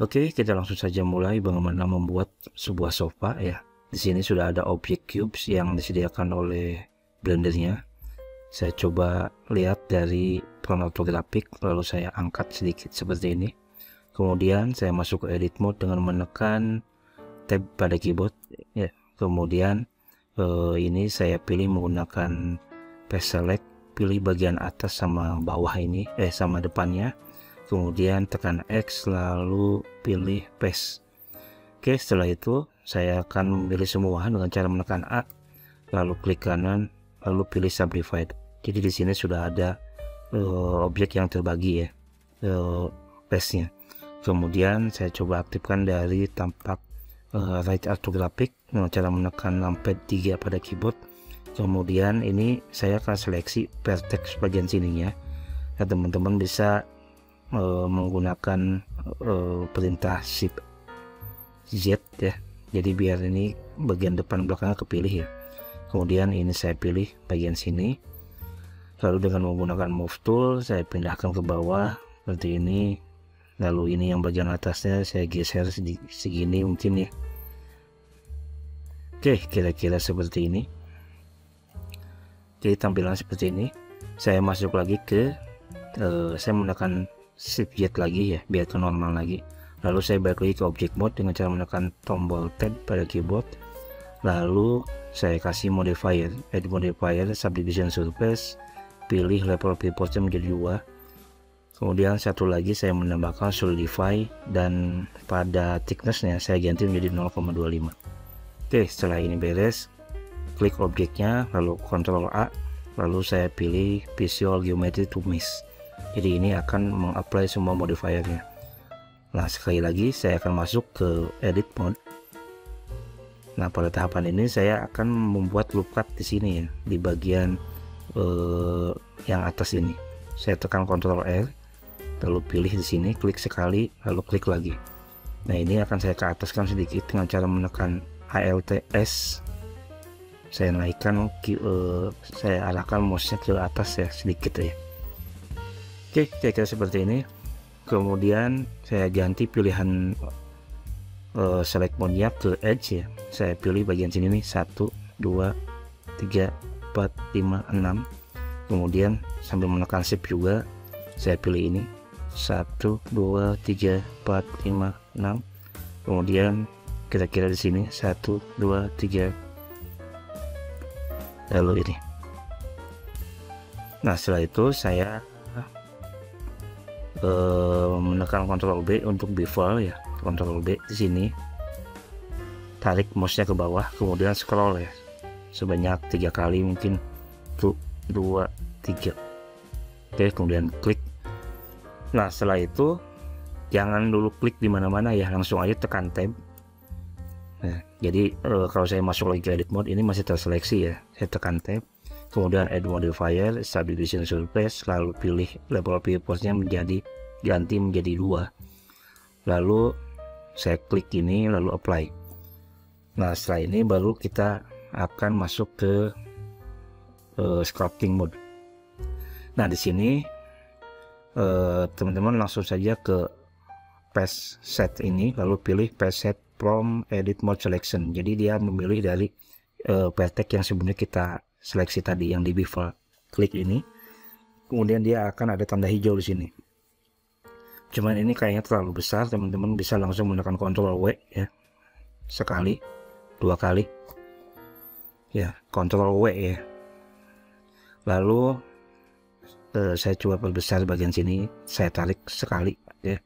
Oke, kita langsung saja mulai bagaimana membuat sebuah sofa ya. Di sini sudah ada objek cubes yang disediakan oleh Blendernya. Saya coba lihat dari prompt ortografik, lalu saya angkat sedikit seperti ini. Kemudian saya masuk ke edit mode dengan menekan tab pada keyboard ya. Kemudian ini saya pilih menggunakan paste select, pilih bagian atas sama bawah ini, sama depannya. Kemudian tekan X lalu pilih paste. Oke, setelah itu saya akan memilih semua dengan cara menekan A lalu klik kanan lalu pilih subdivide. Jadi di sini sudah ada objek yang terbagi ya, paste nya. Kemudian saya coba aktifkan dari tampak right orthographic dengan cara menekan numpad 3 pada keyboard. Kemudian ini saya akan seleksi vertex bagian sininya. Nah, teman-teman bisa menggunakan perintah shift Z ya, jadi biar ini bagian depan belakangnya kepilih ya. Kemudian ini saya pilih bagian sini, lalu dengan menggunakan move tool saya pindahkan ke bawah seperti ini. Lalu ini yang bagian atasnya saya geser segini mungkin ya. Oke, kira-kira seperti ini. Jadi tampilan seperti ini. Saya masuk lagi ke saya menekan Shift Z lagi ya, biar ke normal lagi. Lalu saya balik lagi ke object mode dengan cara menekan tombol tab pada keyboard. Lalu saya kasih modifier, add modifier subdivision surface, pilih level viewportnya menjadi 2. Kemudian satu lagi saya menambahkan solidify dan pada thicknessnya saya ganti menjadi 0,25. Oke, setelah ini beres, klik objeknya lalu Ctrl A, lalu saya pilih visual geometry to mesh. Jadi ini akan mengapply semua modifiernya. Nah, sekali lagi saya akan masuk ke edit mode. Nah, pada tahapan ini saya akan membuat loop cut di sini ya, di bagian yang atas ini. Saya tekan Ctrl R, lalu pilih di sini, klik sekali, lalu klik lagi. Nah, ini akan saya ke ataskan sedikit dengan cara menekan Alt S. Saya naikkan, saya arahkan mouse-nya ke atas ya, sedikit ya. Oke, kira-kira seperti ini. Kemudian saya ganti pilihan select mode-nya ke edge ya. Saya pilih bagian sini nih, 1 2 3 4 5 6. Kemudian sambil menekan shift juga saya pilih ini 1 2 3 4 5 6. Kemudian kira-kira di sini 1 2 3, lalu ini. Nah, setelah itu saya menekan Ctrl B untuk bevel ya, Ctrl B di sini, tarik mouse-nya ke bawah, kemudian scroll ya sebanyak 3 kali mungkin, 1 2 3. Oke, kemudian klik. Nah, setelah itu jangan dulu klik di mana-mana ya, langsung aja tekan tab. Nah, jadi kalau saya masuk lagi ke edit mode ini masih terseleksi ya, saya tekan tab. Kemudian add modifier subdivision surface, lalu pilih level viewportnya ganti menjadi 2. Lalu saya klik ini lalu apply. Nah, setelah ini baru kita akan masuk ke sculpting mode. Nah, di sini teman-teman langsung saja ke paste set ini lalu pilih paste set from edit mode selection. Jadi dia memilih dari vertex yang sebelumnya kita seleksi tadi yang di bevel. Klik ini, kemudian dia akan ada tanda hijau di sini. Cuman ini kayaknya terlalu besar, teman-teman bisa langsung menekan Ctrl W ya, sekali, 2 kali ya, Ctrl W ya. Lalu saya coba perbesar bagian sini, saya tarik sekali ya.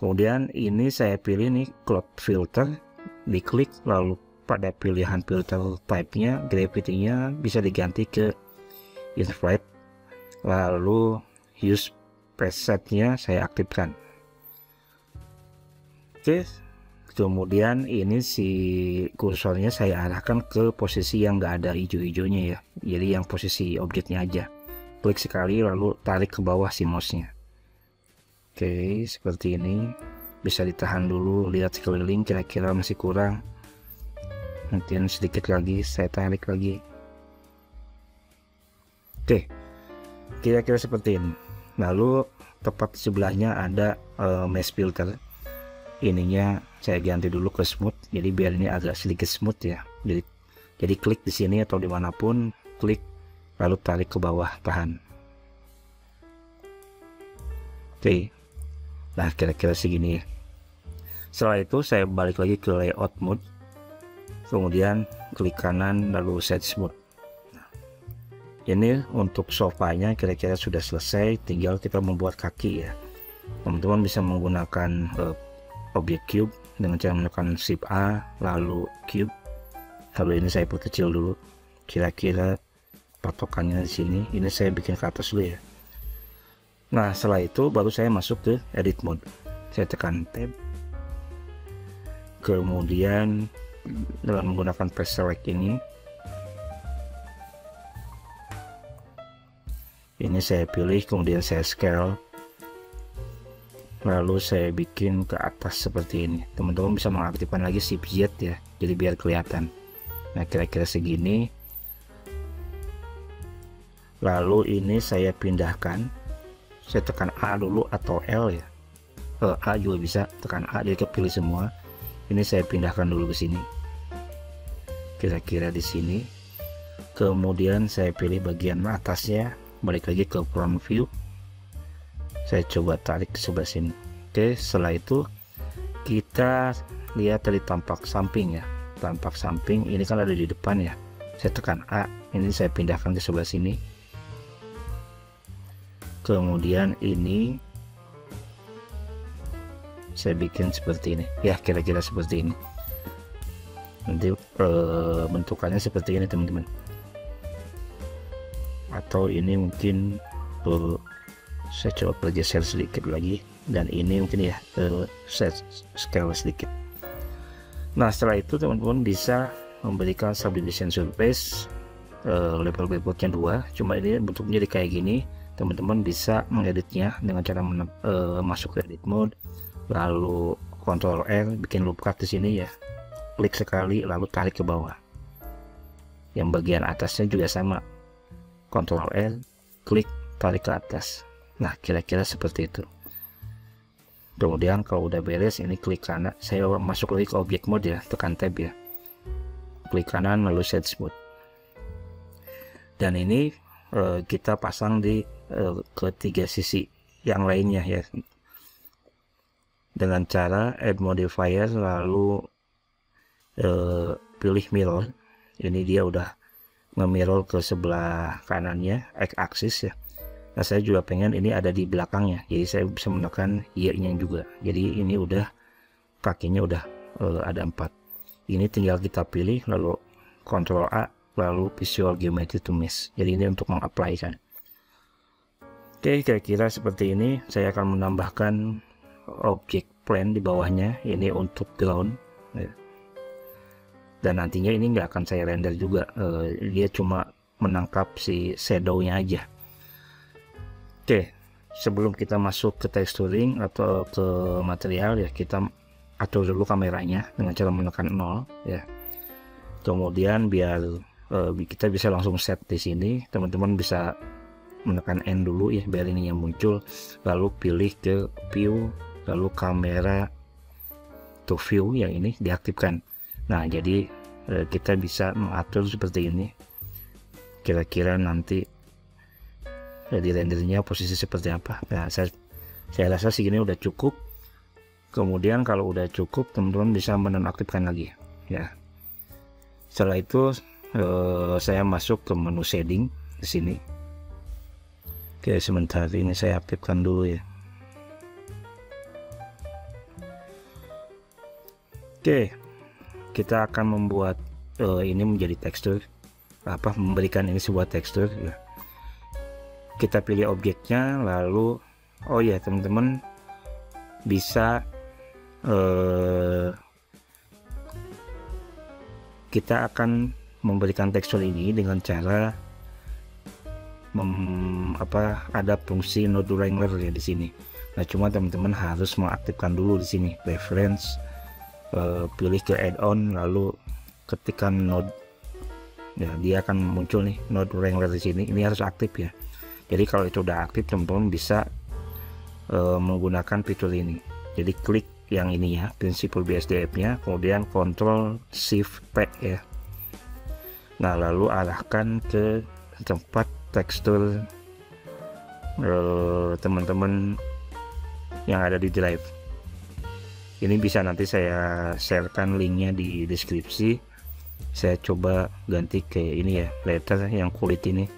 Kemudian ini saya pilih nih cloud filter, diklik, lalu pada pilihan filter type-nya, gravity-nya bisa diganti ke infrared, lalu use preset-nya saya aktifkan. Oke, kemudian ini si kursornya saya arahkan ke posisi yang enggak ada hijau-hijaunya ya, jadi yang posisi objeknya aja. Klik sekali lalu tarik ke bawah si mouse-nya. Oke, seperti ini. Bisa ditahan dulu, lihat sekeliling, kira-kira masih kurang. Kemudian sedikit lagi saya tarik lagi. Oke, kira-kira seperti ini. Lalu tepat sebelahnya ada mesh filter. ininya saya ganti dulu ke smooth, jadi biar ini agak sedikit smooth ya. Jadi klik di sini atau dimanapun, klik lalu tarik ke bawah, tahan. Oke, nah kira-kira segini ya. Setelah itu saya balik lagi ke layout mode, kemudian klik kanan lalu set smooth. Ini untuk sofanya kira-kira sudah selesai, tinggal kita membuat kaki ya. Teman-teman bisa menggunakan objek cube dengan cara menekan shift A lalu cube. Lalu ini saya perkecil dulu, kira-kira patokannya di sini. Ini saya bikin ke atas dulu ya. Nah setelah itu baru saya masuk ke edit mode. Saya tekan tab, kemudian dengan menggunakan press select ini saya pilih, kemudian saya scale, lalu saya bikin ke atas seperti ini. Teman-teman bisa mengaktifkan lagi shift Z ya, jadi biar kelihatan. Nah kira-kira segini. Lalu ini saya pindahkan, saya tekan A dulu atau L ya, A juga bisa, tekan A jadi kepilih semua. Ini saya pindahkan dulu ke sini, kira-kira di sini. Kemudian saya pilih bagian atasnya, balik lagi ke front view, saya coba tarik ke sebelah sini. Oke, setelah itu kita lihat dari tampak samping ya. Tampak samping ini kan ada di depan ya, saya tekan A, ini saya pindahkan ke sebelah sini. Kemudian ini saya bikin seperti ini ya, kira-kira seperti ini. Nanti bentukannya seperti ini teman-teman. Atau ini mungkin saya coba bergeser sedikit lagi, dan ini mungkin ya saya scale sedikit. Nah setelah itu teman-teman bisa memberikan subdivision surface level berikutnya 2, cuma ini bentuknya jadi kayak gini. Teman-teman bisa mengeditnya dengan cara masuk ke edit mode, lalu Ctrl R bikin loop cut di sini ya, klik sekali lalu tarik ke bawah. Yang bagian atasnya juga sama, Ctrl L, klik tarik ke atas. Nah kira-kira seperti itu. Kemudian kalau udah beres ini klik kanan, saya masuk lagi ke object mode ya, tekan tab ya, klik kanan lalu set smooth. Dan ini kita pasang di ketiga sisi yang lainnya ya, dengan cara add modifier lalu pilih mirror. Ini dia udah nge-mirror ke sebelah kanannya, X axis ya. Nah saya juga pengen ini ada di belakangnya, jadi saya bisa menekan Y-nya juga. Jadi ini udah kakinya udah ada 4. Ini tinggal kita pilih lalu Ctrl A lalu visual geometry to mesh. Jadi ini untuk mengapply kan. Oke, kira-kira seperti ini. Saya akan menambahkan object plane di bawahnya, ini untuk ground ya. Dan nantinya ini nggak akan saya render juga, dia cuma menangkap si shadow-nya aja. Oke, sebelum kita masuk ke texturing atau ke material ya, kita atur dulu kameranya dengan cara menekan 0 ya. Kemudian biar kita bisa langsung set di sini, teman-teman bisa menekan N dulu ya biar ini yang muncul, lalu pilih ke view, lalu kamera to view yang ini diaktifkan. Nah jadi kita bisa mengatur seperti ini, kira-kira nanti di rendernya posisi seperti apa. Nah saya rasa segini udah cukup. Kemudian kalau udah cukup teman-teman bisa menonaktifkan lagi ya. Setelah itu saya masuk ke menu shading di sini. Oke, sebentar ini saya aktifkan dulu ya. Oke, kita akan membuat ini menjadi tekstur, memberikan ini sebuah tekstur ya. Kita pilih objeknya, lalu oh ya teman-teman bisa kita akan memberikan tekstur ini dengan cara ada fungsi node wrangler ya di sini. Nah cuma teman-teman harus mengaktifkan dulu di sini reference, pilih ke add-on lalu ketikkan node ya, dia akan muncul nih node wrangler di sini. Ini harus aktif ya. Jadi kalau itu udah aktif teman-teman bisa menggunakan fitur ini. Jadi klik yang ini ya, prinsipal BSDF nya, kemudian Ctrl Shift P ya. Nah lalu arahkan ke tempat tekstur teman-teman yang ada di drive. Ini bisa nanti saya sharekan linknya di deskripsi. Saya coba ganti ke ini ya, letter yang kulit ini.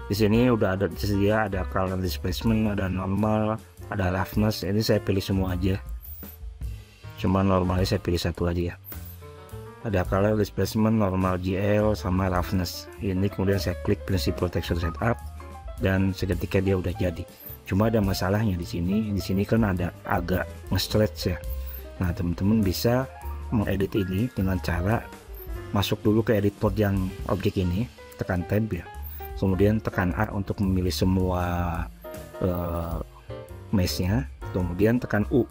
Di sini udah ada tersedia, ada color displacement, ada normal, ada roughness. Ini saya pilih semua aja, cuma normalnya saya pilih satu aja ya. Ada color displacement, normal GL, sama roughness. Ini kemudian saya klik principal texture setup dan seketika dia udah jadi. Cuma ada masalahnya di sini kan ada agak nge-stretch ya. Nah teman-teman bisa mengedit ini dengan cara masuk dulu ke edit mode yang objek ini, tekan tab ya, kemudian tekan A untuk memilih semua mesh-nya, kemudian tekan U,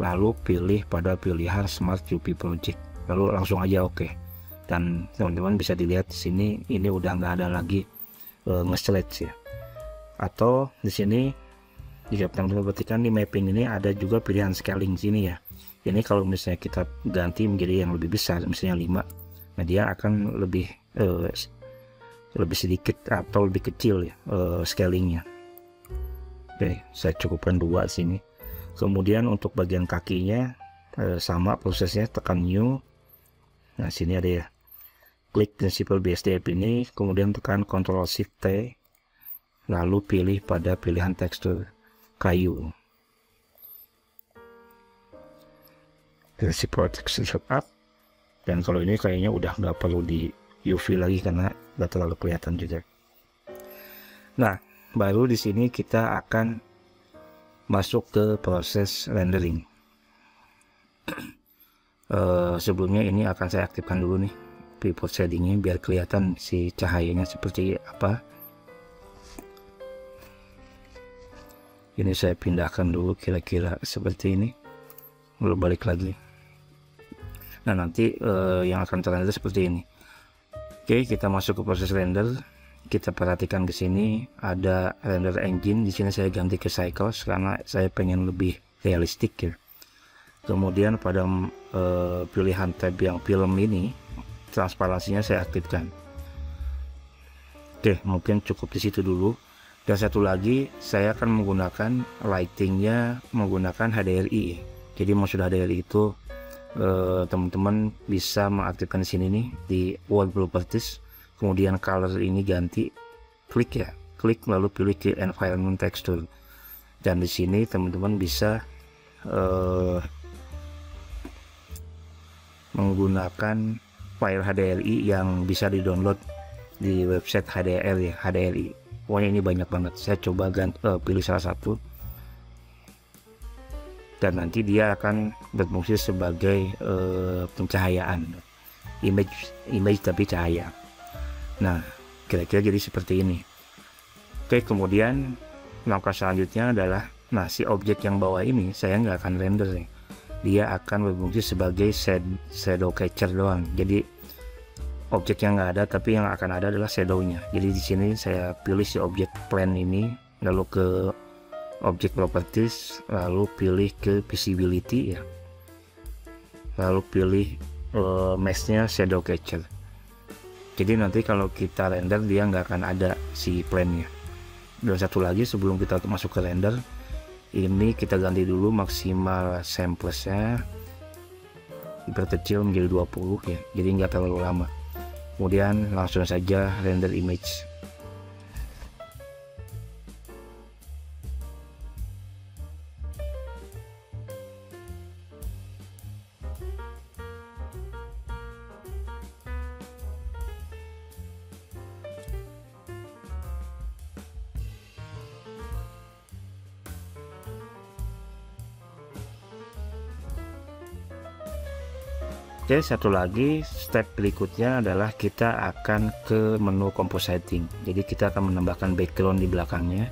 lalu pilih pada pilihan Smart UV Project, lalu langsung aja oke. Dan teman-teman bisa dilihat di sini ini udah nggak ada lagi nge-stretch ya. Atau di sini jika teman-teman perhatikan di mapping ini ada juga pilihan scaling sini ya. Ini kalau misalnya kita ganti menjadi yang lebih besar, misalnya 5, nah dia akan lebih sedikit atau lebih kecil ya scalingnya. Oke, saya cukupkan 2 sini. Kemudian untuk bagian kakinya sama prosesnya, tekan new. Nah sini ada ya, klik principal BSDF ini, kemudian tekan Ctrl Shift T, lalu pilih pada pilihan tekstur kayu, principal texture setup. Dan kalau ini kayaknya udah nggak perlu di UV lagi karena nggak terlalu kelihatan juga. Nah baru di sini kita akan masuk ke proses rendering. Sebelumnya ini akan saya aktifkan dulu nih viewport shadingnya biar kelihatan si cahayanya seperti apa. Ini saya pindahkan dulu kira-kira seperti ini, lalu balik lagi. Nah nanti yang akan terrender seperti ini. Oke, kita masuk ke proses render. Kita perhatikan ke sini ada render engine. Di sini saya ganti ke Cycles karena saya pengen lebih realistik ya. Kemudian pada pilihan tab yang film ini, transparansinya saya aktifkan. Oke, mungkin cukup di situ dulu. Dan satu lagi, saya akan menggunakan lightingnya menggunakan HDRI. Jadi maksud HDRI itu teman-teman bisa mengaktifkan di sini nih di World Properties, kemudian color ini ganti, klik ya, klik lalu pilih ke Environment Texture. Dan di sini teman-teman bisa menggunakan file HDRI yang bisa di-download di website HDR ya, HDRI. Pokoknya ini banyak banget. Saya coba pilih salah satu, dan nanti dia akan berfungsi sebagai pencahayaan, image tapi cahaya. Nah kira-kira jadi seperti ini. Oke, kemudian langkah selanjutnya adalah, nah si objek yang bawah ini saya nggak akan render nih. Dia akan berfungsi sebagai shadow catcher doang. Jadi objek yang nggak ada, tapi yang akan ada adalah shadownya. Jadi di sini saya pilih si objek plane ini, lalu ke object properties, lalu pilih ke visibility ya, lalu pilih mesh-nya shadow catcher. Jadi nanti kalau kita render dia nggak akan ada si plane-nya. Dan satu lagi sebelum kita masuk ke render, ini kita ganti dulu maksimal samplesnya, diperkecil menjadi 20 ya, jadi nggak terlalu lama. Kemudian langsung saja render image. Oke, satu lagi step berikutnya adalah kita akan ke menu compositing. Jadi kita akan menambahkan background di belakangnya.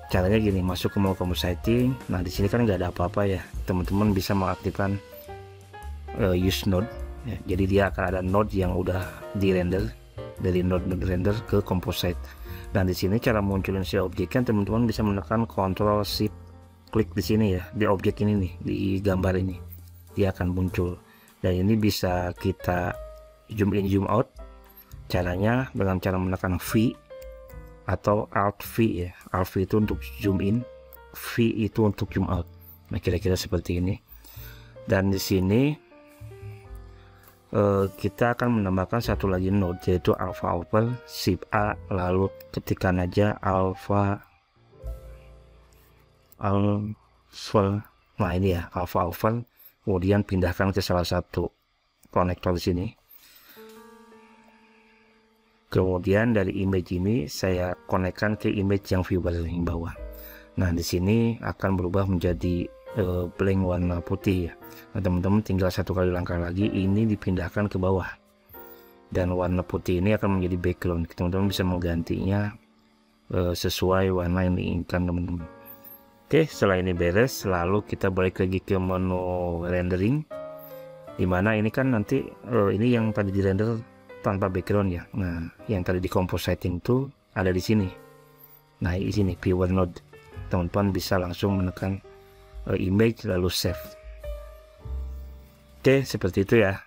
Caranya gini, masuk ke menu compositing. Nah di sini kan nggak ada apa-apa ya, teman-teman bisa mengaktifkan use node ya. Jadi dia akan ada node yang udah di render, dari node render ke composite. Dan di sini cara munculin si objek kan teman-teman bisa menekan Ctrl Shift klik di sini ya, di objek ini nih, di gambar ini dia akan muncul. Dan ini bisa kita zoom in zoom out, caranya dengan cara menekan V atau Alt V ya. Alt V itu untuk zoom in, V itu untuk zoom out. Nah, kira-kira seperti ini. Dan di sini kita akan menambahkan satu lagi node, yaitu alpha oval, shift A, lalu ketikkan aja alpha. Nah ini ya, alpha oval, kemudian pindahkan ke salah satu konektor di sini. Kemudian dari image ini saya konekkan ke image yang viewer yang bawah. Nah, di sini akan berubah menjadi blank warna putih ya. Nah, teman-teman tinggal satu kali langkah lagi, ini dipindahkan ke bawah. Dan warna putih ini akan menjadi background. Teman-teman bisa menggantinya sesuai warna yang diinginkan teman-teman. Oke, setelah ini beres, lalu kita balik lagi ke menu rendering. Dimana ini kan nanti ini yang tadi di render tanpa background ya. Nah, yang tadi di compositing itu ada di sini. Nah, di sini viewer node. Teman-teman bisa langsung menekan image lalu save. Oke, seperti itu ya.